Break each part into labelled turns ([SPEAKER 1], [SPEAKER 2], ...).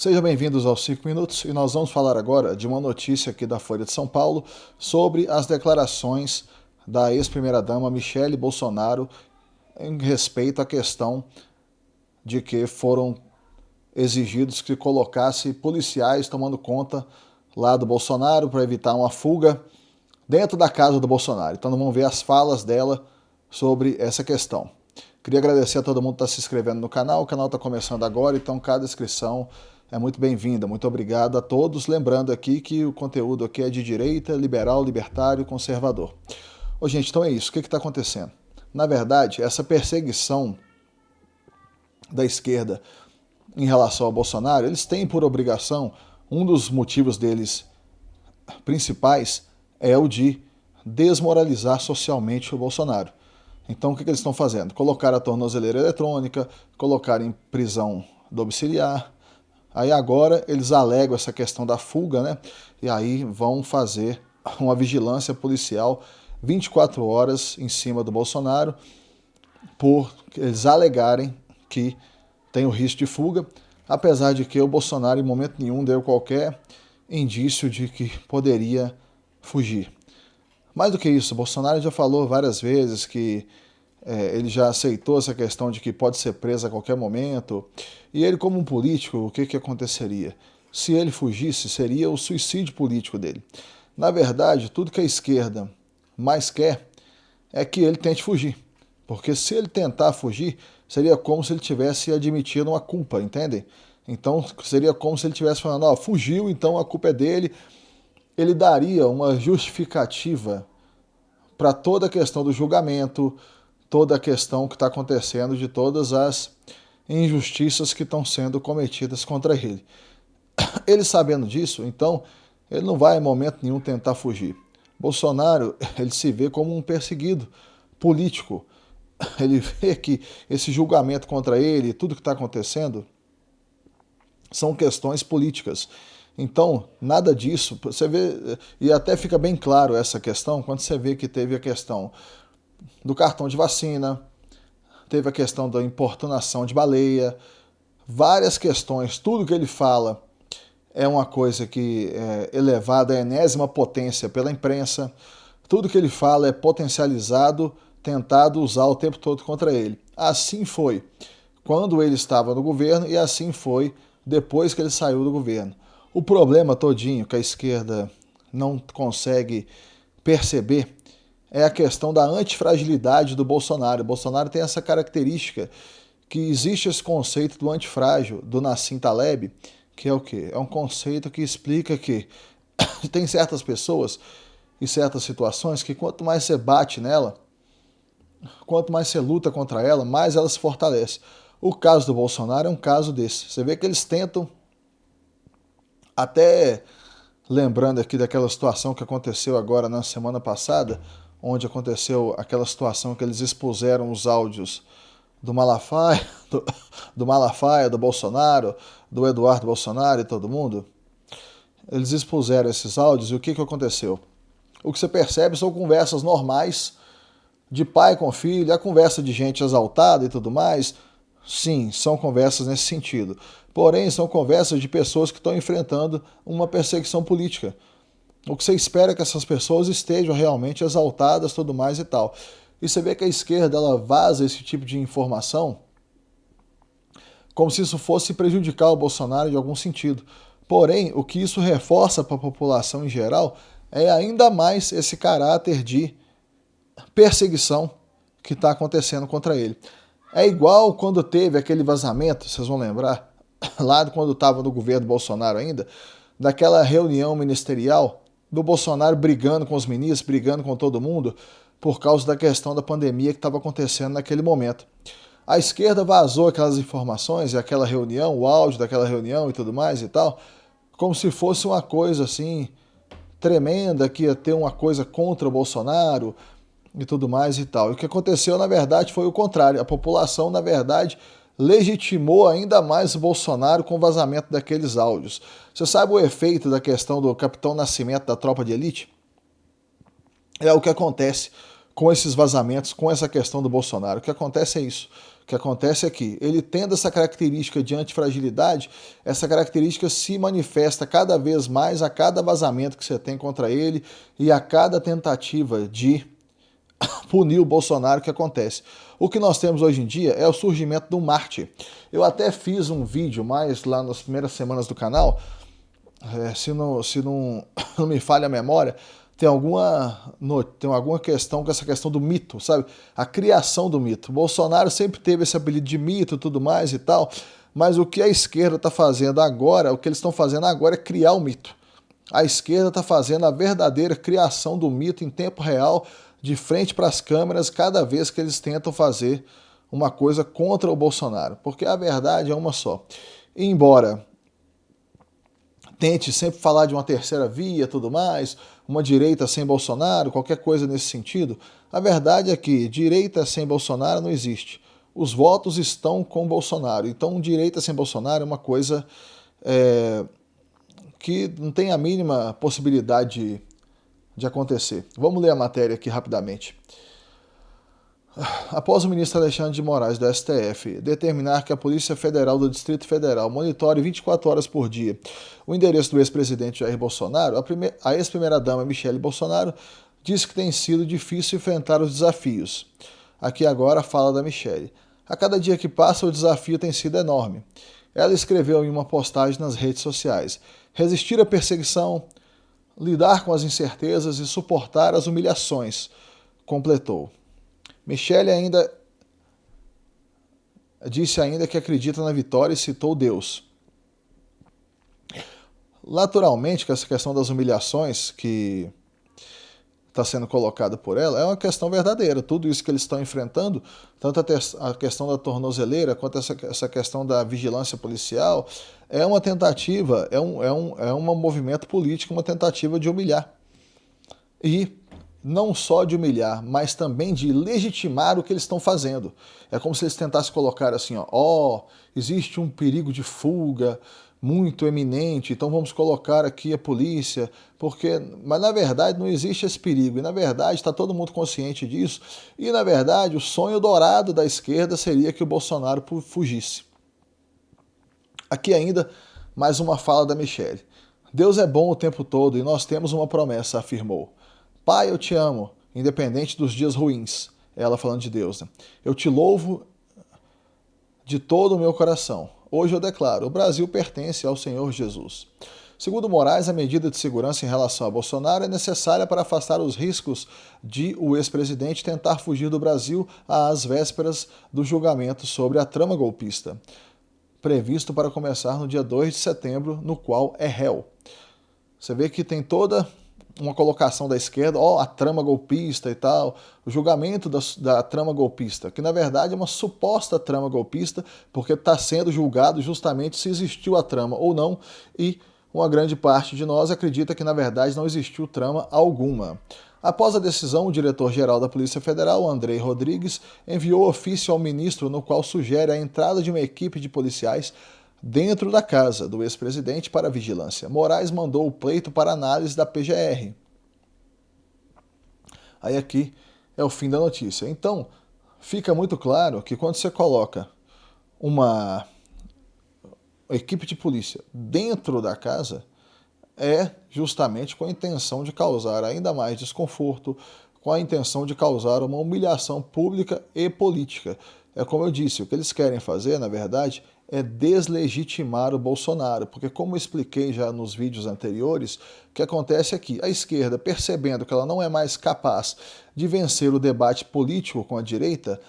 [SPEAKER 1] Sejam bem-vindos aos 5 Minutos e nós vamos falar agora de uma notícia aqui da Folha de São Paulo sobre as declarações da ex-primeira-dama Michele Bolsonaro em respeito à questão de que foram exigidos que colocasse policiais tomando conta lá do Bolsonaro para evitar uma fuga dentro da casa do Bolsonaro. Então vamos ver as falas dela sobre essa questão. Queria agradecer a todo mundo que está se inscrevendo no canal. O canal está começando agora, então cada inscrição é muito bem-vinda. Muito obrigado a todos. Lembrando aqui que o conteúdo aqui é de direita, liberal, libertário, conservador. Ô, gente, então é isso. O que está acontecendo? Na verdade, essa perseguição da esquerda em relação ao Bolsonaro, eles têm por obrigação, um dos motivos deles principais é o de desmoralizar socialmente o Bolsonaro. Então o que eles estão fazendo? Colocar a tornozeleira eletrônica, colocar em prisão domiciliar. Aí agora eles alegam essa questão da fuga, né? E aí vão fazer uma vigilância policial 24 horas em cima do Bolsonaro por eles alegarem que tem o risco de fuga, apesar de que o Bolsonaro em momento nenhum deu qualquer indício de que poderia fugir. Mais do que isso, o Bolsonaro já falou várias vezes que ele já aceitou essa questão de que pode ser preso a qualquer momento. E ele, como um político, o que aconteceria? Se ele fugisse, seria o suicídio político dele. Na verdade, tudo que a esquerda mais quer é que ele tente fugir. Porque se ele tentar fugir, seria como se ele tivesse admitido uma culpa, entendem? Então seria como se ele estivesse falando, ó, fugiu, então a culpa é dele. Ele daria uma justificativa para toda a questão do julgamento, toda a questão que está acontecendo de todas as injustiças que estão sendo cometidas contra ele. Ele sabendo disso, então, ele não vai em momento nenhum tentar fugir. Bolsonaro, ele se vê como um perseguido político. Ele vê que esse julgamento contra ele, tudo que está acontecendo, são questões políticas. Então, nada disso, você vê, e até fica bem claro essa questão, quando você vê que teve a questão do cartão de vacina, teve a questão da importunação de baleia, várias questões, tudo que ele fala é uma coisa que é elevada à enésima potência pela imprensa, tudo que ele fala é potencializado, tentado usar o tempo todo contra ele. Assim foi quando ele estava no governo e assim foi depois que ele saiu do governo. O problema todinho que a esquerda não consegue perceber é a questão da antifragilidade do Bolsonaro. O Bolsonaro tem essa característica que existe esse conceito do antifrágil, do Nassim Taleb, que é o quê? É um conceito que explica que tem certas pessoas e certas situações que quanto mais você bate nela, quanto mais você luta contra ela, mais ela se fortalece. O caso do Bolsonaro é um caso desse. Você vê que eles tentam, até lembrando aqui daquela situação que aconteceu agora na semana passada, onde aconteceu aquela situação que eles expuseram os áudios do Malafaia, do Malafaia, do Bolsonaro, do Eduardo Bolsonaro e todo mundo. Eles expuseram esses áudios e o que aconteceu? O que você percebe são conversas normais de pai com filho, a conversa de gente exaltada e tudo mais. Sim, são conversas nesse sentido. Porém, são conversas de pessoas que estão enfrentando uma perseguição política. O que você espera é que essas pessoas estejam realmente exaltadas, tudo mais e tal. E você vê que a esquerda ela vaza esse tipo de informação como se isso fosse prejudicar o Bolsonaro de algum sentido. Porém, o que isso reforça para a população em geral é ainda mais esse caráter de perseguição que está acontecendo contra ele. É igual quando teve aquele vazamento, vocês vão lembrar, lá quando estava no governo Bolsonaro ainda, daquela reunião ministerial do Bolsonaro brigando com os ministros, brigando com todo mundo, por causa da questão da pandemia que estava acontecendo naquele momento. A esquerda vazou aquelas informações e aquela reunião, o áudio daquela reunião e tudo mais e tal, como se fosse uma coisa assim tremenda, que ia ter uma coisa contra o Bolsonaro e tudo mais e tal. E o que aconteceu, na verdade, foi o contrário. A população, na verdade, legitimou ainda mais o Bolsonaro com o vazamento daqueles áudios. Você sabe o efeito da questão do Capitão Nascimento da tropa de elite? É o que acontece com esses vazamentos, com essa questão do Bolsonaro. O que acontece é isso. O que acontece é que ele tendo essa característica de antifragilidade, essa característica se manifesta cada vez mais a cada vazamento que você tem contra ele e a cada tentativa de punir o Bolsonaro que acontece. O que nós temos hoje em dia é o surgimento do Marte. Eu até fiz um vídeo mais lá nas primeiras semanas do canal, se não não me falha a memória, tem alguma questão com essa questão do mito, sabe? A criação do mito. O Bolsonaro sempre teve esse apelido de mito e tudo mais e tal, mas o que a esquerda está fazendo agora, o que eles estão fazendo agora é criar o mito. A esquerda está fazendo a verdadeira criação do mito em tempo real, de frente para as câmeras, cada vez que eles tentam fazer uma coisa contra o Bolsonaro. Porque a verdade é uma só. Embora tente sempre falar de uma terceira via, tudo mais, uma direita sem Bolsonaro, qualquer coisa nesse sentido, a verdade é que direita sem Bolsonaro não existe. Os votos estão com Bolsonaro. Então, direita sem Bolsonaro é uma coisa que não tem a mínima possibilidade de acontecer. Vamos ler a matéria aqui rapidamente. Após o ministro Alexandre de Moraes, do STF, determinar que a Polícia Federal do Distrito Federal monitore 24 horas por dia o endereço do ex-presidente Jair Bolsonaro, a ex-primeira-dama Michele Bolsonaro disse que tem sido difícil enfrentar os desafios. Aqui agora fala da Michele. A cada dia que passa, o desafio tem sido enorme. Ela escreveu em uma postagem nas redes sociais: resistir à perseguição, lidar com as incertezas e suportar as humilhações, completou. Michele disse ainda que acredita na vitória e citou Deus. Naturalmente, que essa questão das humilhações que está sendo colocada por ela é uma questão verdadeira. Tudo isso que eles estão enfrentando, tanto a questão da tornozeleira quanto essa questão da vigilância policial, é uma tentativa, é um movimento político, uma tentativa de humilhar. E não só de humilhar, mas também de legitimar o que eles estão fazendo. É como se eles tentassem colocar assim, existe um perigo de fuga muito eminente, então vamos colocar aqui a polícia, mas na verdade não existe esse perigo, e na verdade está todo mundo consciente disso, e na verdade o sonho dourado da esquerda seria que o Bolsonaro fugisse. Aqui ainda mais uma fala da Michele. Deus é bom o tempo todo e nós temos uma promessa, afirmou. Pai, eu te amo, independente dos dias ruins. Ela falando de Deus, né? Eu te louvo de todo o meu coração. Hoje eu declaro, o Brasil pertence ao Senhor Jesus. Segundo Moraes, a medida de segurança em relação a Bolsonaro é necessária para afastar os riscos de o ex-presidente tentar fugir do Brasil às vésperas do julgamento sobre a trama golpista, previsto para começar no dia 2 de setembro, no qual é réu. Você vê que tem toda uma colocação da esquerda, a trama golpista e tal, o julgamento da trama golpista, que na verdade é uma suposta trama golpista, porque está sendo julgado justamente se existiu a trama ou não, e uma grande parte de nós acredita que na verdade não existiu trama alguma. Após a decisão, o diretor-geral da Polícia Federal, Andrei Rodrigues, enviou ofício ao ministro no qual sugere a entrada de uma equipe de policiais dentro da casa do ex-presidente para vigilância. Moraes mandou o pleito para análise da PGR. Aí aqui é o fim da notícia. Então, fica muito claro que quando você coloca uma equipe de polícia dentro da casa, é justamente com a intenção de causar ainda mais desconforto, com a intenção de causar uma humilhação pública e política. É como eu disse, o que eles querem fazer, na verdade, é deslegitimar o Bolsonaro, porque como eu expliquei já nos vídeos anteriores, o que acontece aqui, a esquerda, percebendo que ela não é mais capaz de vencer o debate político com a direita,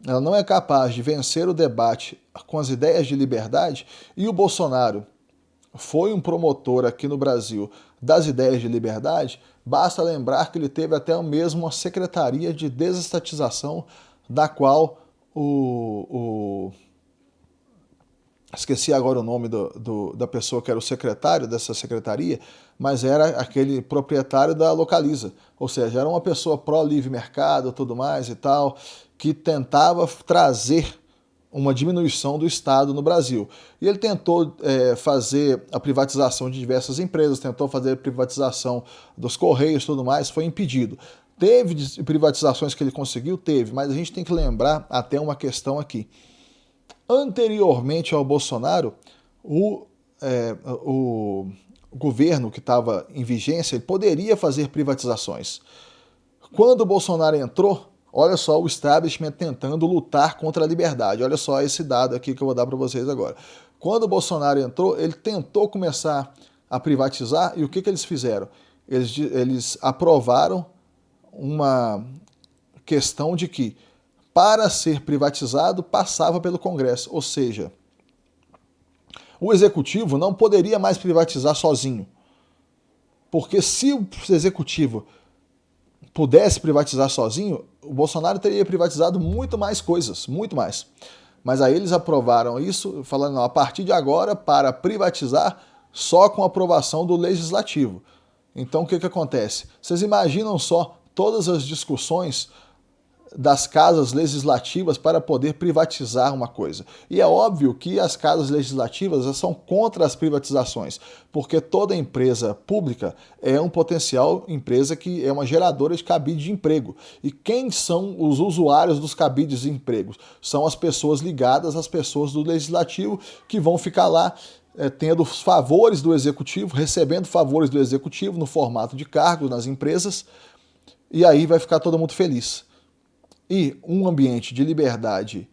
[SPEAKER 1] ela não é capaz de vencer o debate com as ideias de liberdade, e o Bolsonaro foi um promotor aqui no Brasil das ideias de liberdade, basta lembrar que ele teve até mesmo uma secretaria de desestatização, da qual esqueci agora o nome da pessoa que era o secretário dessa secretaria, mas era aquele proprietário da Localiza, ou seja, era uma pessoa pró-livre mercado, tudo mais e tal, que tentava trazer uma diminuição do Estado no Brasil. E ele tentou fazer a privatização de diversas empresas, tentou fazer a privatização dos Correios, tudo mais, foi impedido. Teve privatizações que ele conseguiu? Teve, mas a gente tem que lembrar até uma questão aqui. Anteriormente ao Bolsonaro, o, o governo que estava em vigência ele poderia fazer privatizações. Quando o Bolsonaro entrou, olha só o establishment tentando lutar contra a liberdade. Olha só esse dado aqui que eu vou dar para vocês agora. Quando o Bolsonaro entrou, ele tentou começar a privatizar e o que eles fizeram? Eles aprovaram uma questão de que para ser privatizado passava pelo Congresso, ou seja, o executivo não poderia mais privatizar sozinho. Porque se o executivo pudesse privatizar sozinho, o Bolsonaro teria privatizado muito mais coisas, muito mais. Mas aí eles aprovaram isso, falando, não, a partir de agora, para privatizar só com aprovação do legislativo. Então o que acontece? Vocês imaginam só todas as discussões das casas legislativas para poder privatizar uma coisa. E é óbvio que as casas legislativas são contra as privatizações, porque toda empresa pública é um potencial empresa que é uma geradora de cabide de emprego. E quem são os usuários dos cabides de emprego? São as pessoas ligadas às pessoas do legislativo que vão ficar lá tendo os favores do executivo, recebendo favores do executivo no formato de cargo nas empresas, e aí vai ficar todo mundo feliz. E um ambiente de liberdade,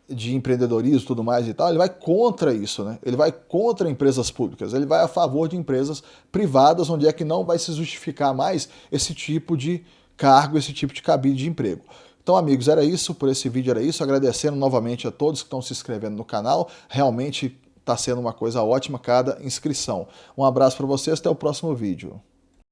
[SPEAKER 1] de empreendedorismo e tudo mais e tal, ele vai contra isso, né? Ele vai contra empresas públicas, ele vai a favor de empresas privadas, onde é que não vai se justificar mais esse tipo de cargo, esse tipo de cabide de emprego. Então, amigos, era isso, por esse vídeo era isso, agradecendo novamente a todos que estão se inscrevendo no canal, realmente está sendo uma coisa ótima cada inscrição. Um abraço para vocês, até o próximo vídeo.